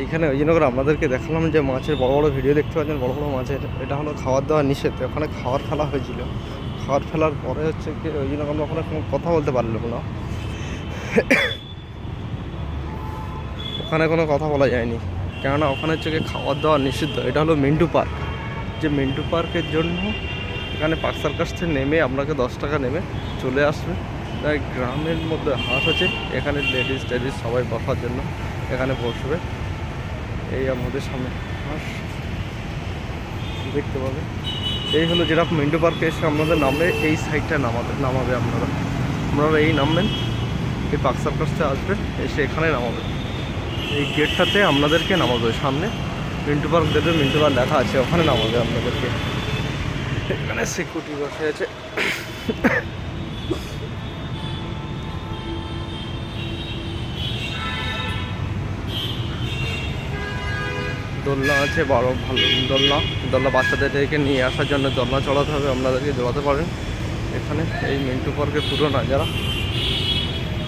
এইখানে ওই জন্য করে আপনাদেরকে দেখালাম যে মাছের বড় বড় ভিডিও দেখতে পাচ্ছেন, বড় বড় মাছের। এটা হলো খাবার দাওয়া নিষেধ, ওখানে খাবার ফেলা হয়েছিল। খাবার ফেলার পরে হচ্ছে কি ওই জন্য আমরা ওখানে কোনো কথা বলতে পারলাম না, ওখানে কোনো কথা বলা যায়নি, কেননা ওখানে হচ্ছে কি খাবার দাওয়া নিষিদ্ধ। এটা হলো মিন্টু পার্ক, যে মিন্টু পার্কের জন্য এখানে পার্ক সার্কাস থেকে নেমে আপনাকে 10 টাকা নেমে চলে আসবে। তাই গ্রামের মধ্যে হাট আছে, এখানে লেডিস টেডিস সবাই বসার জন্য এখানে বসবে। এই আমাদের সামনে হাঁস দেখতে পাবে। এই হলো যেটা মিন্টু পার্কে এসে আপনাদের নামলে এই সাইডটা নামাবে আপনারা এই নামবেন, এই পার্ক সার্কাসটা আসবে, এসে এখানে নামাবে। এই গেটটাতে আপনাদেরকে নামাবে, সামনে মিন্টু পার্ক দেবে, মিন্টু পার্ক লেখা আছে, ওখানে নামাবে আপনাদেরকে। এখানে সিকিউরিটি বসে আছে। দোলনা আছে, ভালো দোলনা বাচ্চাদেরকে নিয়ে আসার জন্য দোলনা চড়াতে হবে, আপনাদেরকে চড়াতে পারেন। এখানে এই মিন্টু পার্কের পুরো নাজারা